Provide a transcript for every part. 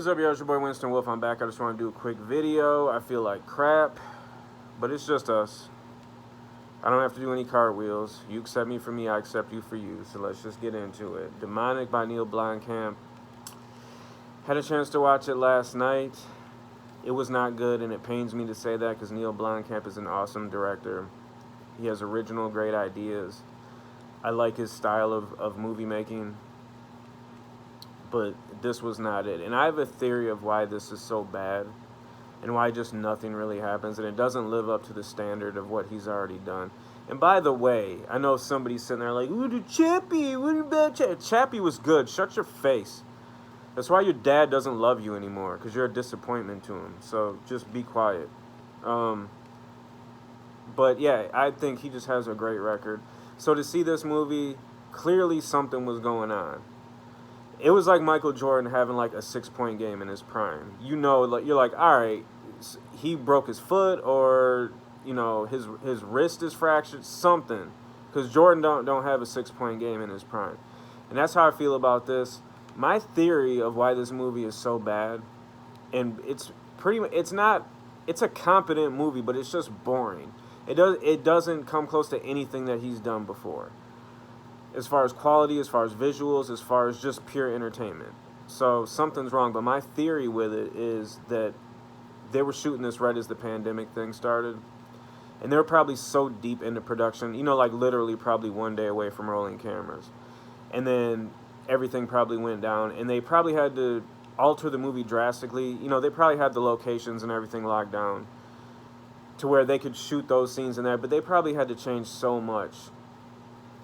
What is up, y'all? It's your boy Winston Wolf. I'm back. I just want to do a quick video. I feel like crap, but it's just us. I don't have to do any cartwheels. You accept me for me, I accept you for you. So let's just get into it. Demonic by Neil Blomkamp. Had a chance to watch it last night. It was not good, and it pains me to say that because Neil Blomkamp is an awesome director. He has original, great ideas. I like his style of movie making. But this was not it. And I have a theory of why this is so bad and why just nothing really happens, and it doesn't live up to the standard of what he's already done. And by the way, I know somebody's sitting there like, ooh, the Chappie, what about Chappie? Chappie was good. Shut your face. That's why your dad doesn't love you anymore, because you're a disappointment to him. So just be quiet. But yeah, I think he just has a great record. So to see this movie, clearly something was going on. It was like Michael Jordan having like a 6-point game in his prime. You know, like you're like, all right, he broke his foot, or you know, his wrist is fractured, something. Because Jordan don't have a 6-point game in his prime, and that's how I feel about this. My theory of why this movie is so bad, and it's a competent movie, but it's just boring. It doesn't come close to anything that he's done before, as far as quality, as far as visuals, as far as just pure entertainment. So something's wrong. But my theory with it is that they were shooting this right as the pandemic thing started. And they were probably so deep into production, you know, like literally probably one day away from rolling cameras. And then everything probably went down. And they probably had to alter the movie drastically. You know, they probably had the locations and everything locked down to where they could shoot those scenes in there. But they probably had to change so much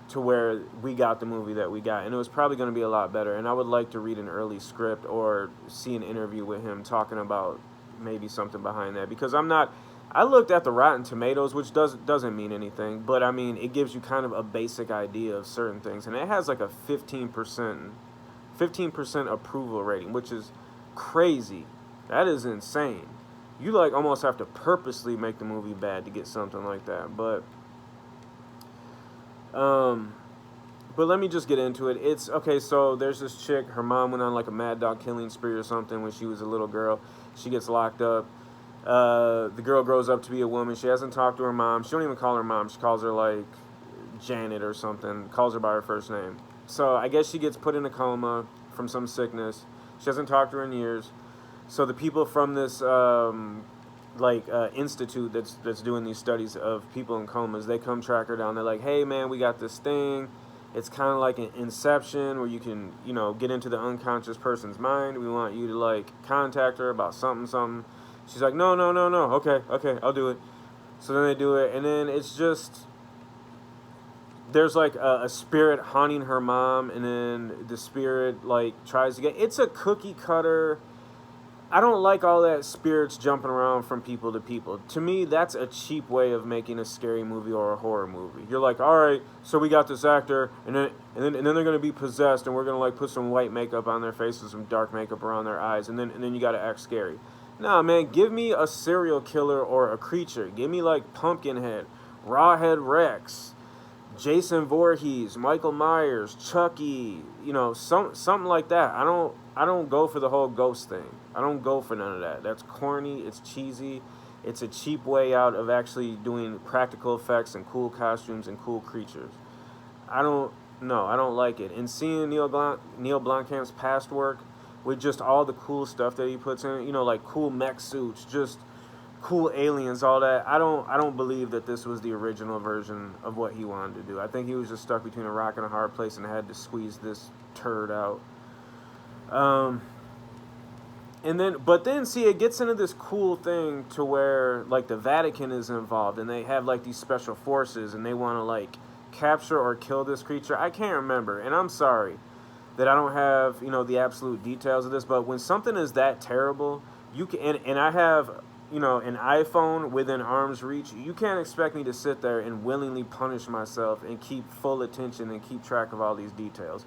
to where we got the movie that we got, and it was probably going to be a lot better. And I would like to read an early script or see an interview with him talking about maybe something behind that, because I looked at the Rotten Tomatoes, which doesn't mean anything, but I mean, it gives you kind of a basic idea of certain things, and it has like a 15% approval rating, which is crazy. That is insane. You like almost have to purposely make the movie bad to get something like that. But let me just get into it. It's okay. So there's this chick. Her mom went on like a mad dog killing spree or something when she was a little girl. She gets locked up. The girl grows up to be a woman. She hasn't talked to her mom. She don't even call her mom. She calls her like Janet or something. Calls her by her first name. So I guess she gets put in a coma from some sickness. She hasn't talked to her in years. So the people from this institute that's doing these studies of people in comas, they come track her down. They're like, hey man, we got this thing. It's kind of like an Inception where you can, you know, get into the unconscious person's mind. We want you to like contact her about something. She's like, no. Okay, I'll do it. So then they do it, and then it's just, there's like a spirit haunting her mom, and then the spirit like tries to get, it's a cookie cutter. I don't like all that spirits jumping around from people to people. To me, that's a cheap way of making a scary movie or a horror movie. You're like, all right, so we got this actor, and then they're gonna be possessed, and we're gonna like put some white makeup on their faces, some dark makeup around their eyes, and then you gotta act scary. Nah, man, give me a serial killer or a creature. Give me like Pumpkinhead, Rawhead Rex, Jason Voorhees, Michael Myers, Chucky, you know, something like that. I don't go for the whole ghost thing. I don't go for none of that. That's corny, it's cheesy. It's a cheap way out of actually doing practical effects and cool costumes and cool creatures. I don't like it. And seeing Neil Blomkamp's past work with just all the cool stuff that he puts in, you know, like cool mech suits, just cool aliens, all that. I don't believe that this was the original version of what he wanted to do. I think he was just stuck between a rock and a hard place and had to squeeze this turd out. But then see, it gets into this cool thing to where like the Vatican is involved, and they have like these special forces, and they want to like capture or kill this creature. I can't remember, and I'm sorry that I don't have, you know, the absolute details of this, but when something is that terrible, you can, and I have, you know, an iPhone within arm's reach, you can't expect me to sit there and willingly punish myself and keep full attention and keep track of all these details.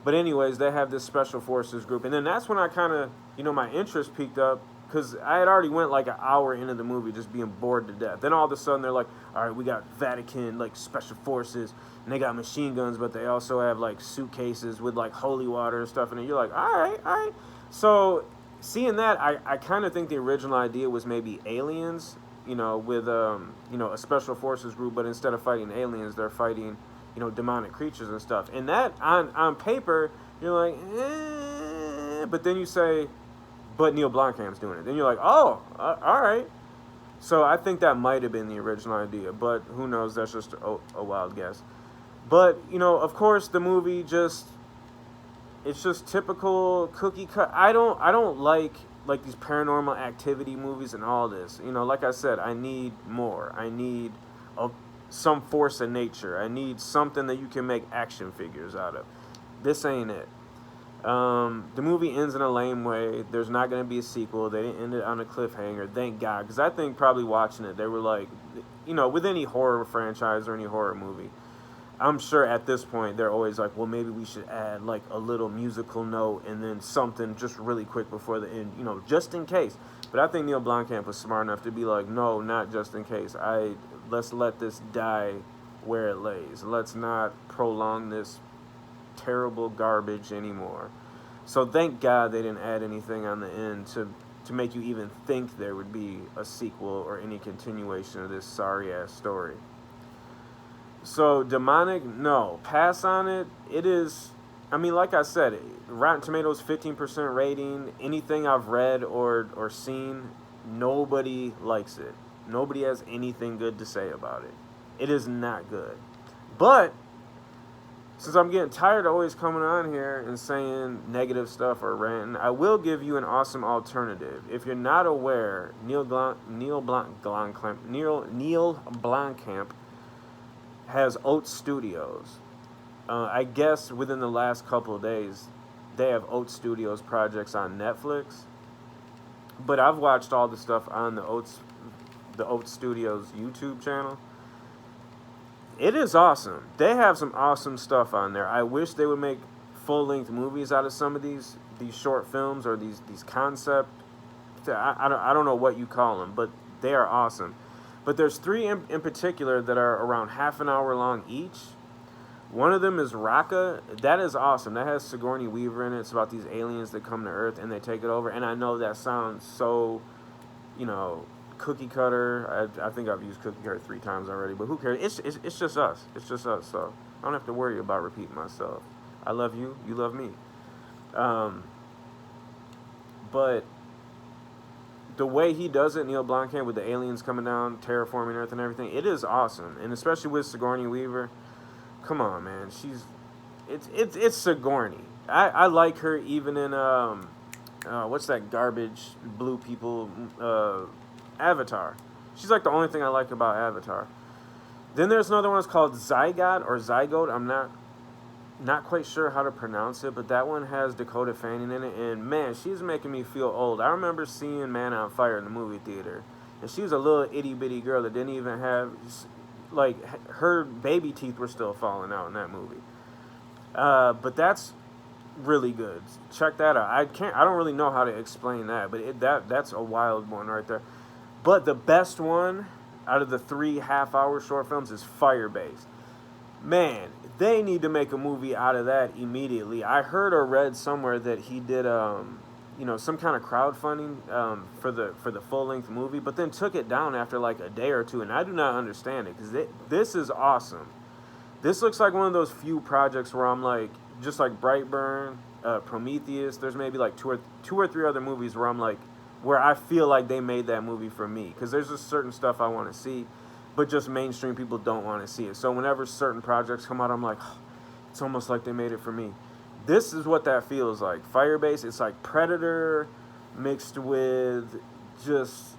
But anyways, they have this special forces group, and then that's when I kind of, you know, my interest peaked up, because I had already went like an hour into the movie just being bored to death. Then all of a sudden they're like, all right, we got Vatican, like special forces, and they got machine guns, but they also have like suitcases with like holy water and stuff in it. You're like, all right. So seeing that, I kind of think the original idea was maybe aliens, with a special forces group, but instead of fighting aliens, they're fighting, demonic creatures and stuff. And that on paper, you're like, but then you say, but Neil Blomkamp's doing it. Then you're like, oh, all right. So I think that might have been the original idea, but who knows? That's just a wild guess. But of course, the movie it's just typical cookie cut. I don't like these paranormal activity movies and all this. Like I said, I need more. I need some force of nature. I need something that you can make action figures out of. This ain't it. The movie ends in a lame way. There's not going to be a sequel. They didn't end it on a cliffhanger, thank God. Because I think probably watching it, they were like, with any horror franchise or any horror movie, I'm sure at this point they're always like, well, maybe we should add like a little musical note and then something just really quick before the end, just in case. But I think Neil Blomkamp was smart enough to be like, no, not just in case. Let's let this die where it lays. Let's not prolong this terrible garbage anymore. So thank God they didn't add anything on the end to make you even think there would be a sequel or any continuation of this sorry ass story. So demonic, no, pass on it. It is, like I said, Rotten Tomatoes 15% rating. Anything I've read or seen, nobody likes it. Nobody has anything good to say about it. It is not good. But since I'm getting tired of always coming on here and saying negative stuff or ranting, I will give you an awesome alternative. If you're not aware, Neil Blomkamp has Oat Studios. I guess within the last couple of days, they have Oat Studios projects on Netflix. But I've watched all the stuff on the Oat Studios YouTube channel. It is awesome. They have some awesome stuff on there. I wish they would make full-length movies out of some of these short films or these concept. I don't know what you call them, but they are awesome. But there's 3 in particular that are around half an hour long each. One of them is Raqqa. That is awesome. That has Sigourney Weaver in it. It's about these aliens that come to Earth and they take it over. And I know that sounds so, cookie cutter. I think I've used cookie cutter 3 times already, but who cares? It's just us. It's just us. So I don't have to worry about repeating myself. I love you. You love me. But the way he does it, Neil Blomkamp, with the aliens coming down, terraforming Earth and everything, it is awesome. And especially with Sigourney Weaver, come on, man, it's Sigourney. I like her even in what's that garbage blue people Avatar. She's like the only thing I like about Avatar. Then there's another one that's called Zygote. I'm not quite sure how to pronounce it, but that one has Dakota Fanning in it, and man, she's making me feel old. I remember seeing Man on Fire in the movie theater, and she was a little itty-bitty girl that didn't even have, her baby teeth were still falling out in that movie. But that's really good. Check that out. I don't really know how to explain that, but that's a wild one right there. But the best one out of the 3 half-hour short films is Firebase. Man, they need to make a movie out of that immediately. I heard or read somewhere that he did, some kind of crowdfunding for the full-length movie, but then took it down after like a day or 2, and I do not understand it, because this is awesome. This looks like one of those few projects where I'm like, just like Brightburn, Prometheus, there's maybe like two or three other movies where I'm like, where I feel like they made that movie for me, because there's just certain stuff I want to see, but just mainstream people don't want to see it. So whenever certain projects come out, I'm like, oh, it's almost like they made it for me. This is what that feels like. Firebase, it's like Predator mixed with just,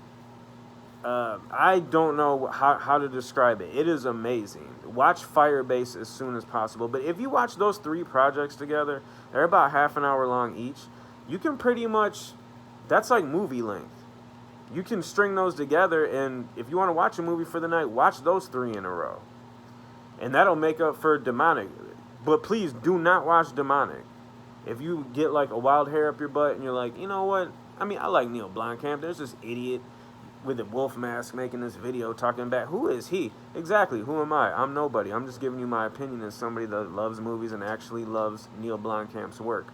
I don't know how to describe it. It is amazing. Watch Firebase as soon as possible. But if you watch those 3 projects together, they're about half an hour long each. You can pretty much, that's like movie length. You can string those together, and if you want to watch a movie for the night, watch those 3 in a row. And that'll make up for Demonic. But please do not watch Demonic. If you get like a wild hair up your butt and you're like, you know what? I like Neil Blomkamp. There's this idiot with a wolf mask making this video talking about, who is he? Exactly, who am I? I'm nobody. I'm just giving you my opinion as somebody that loves movies and actually loves Neil Blomkamp's work.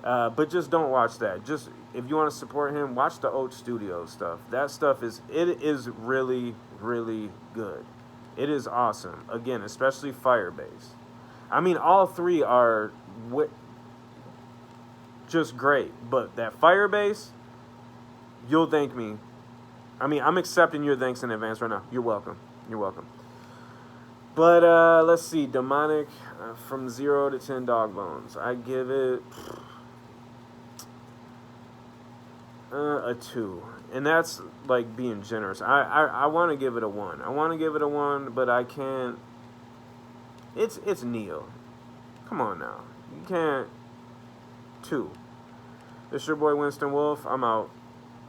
But just don't watch that. Just if you want to support him, watch the Oat Studio stuff. That stuff is really really good. It is awesome. Again, especially Firebase. I mean, all three are just great. But that Firebase, you'll thank me. I mean, I'm accepting your thanks in advance right now. You're welcome. You're welcome. But let's see, Demonic from 0 to 10 dog bones. I give it a 2, and that's like being generous. I want to give it a 1. I want to give it a 1, but I can't. It's Neo. Come on now, you can't. 2. It's your boy Winston Wolf. I'm out.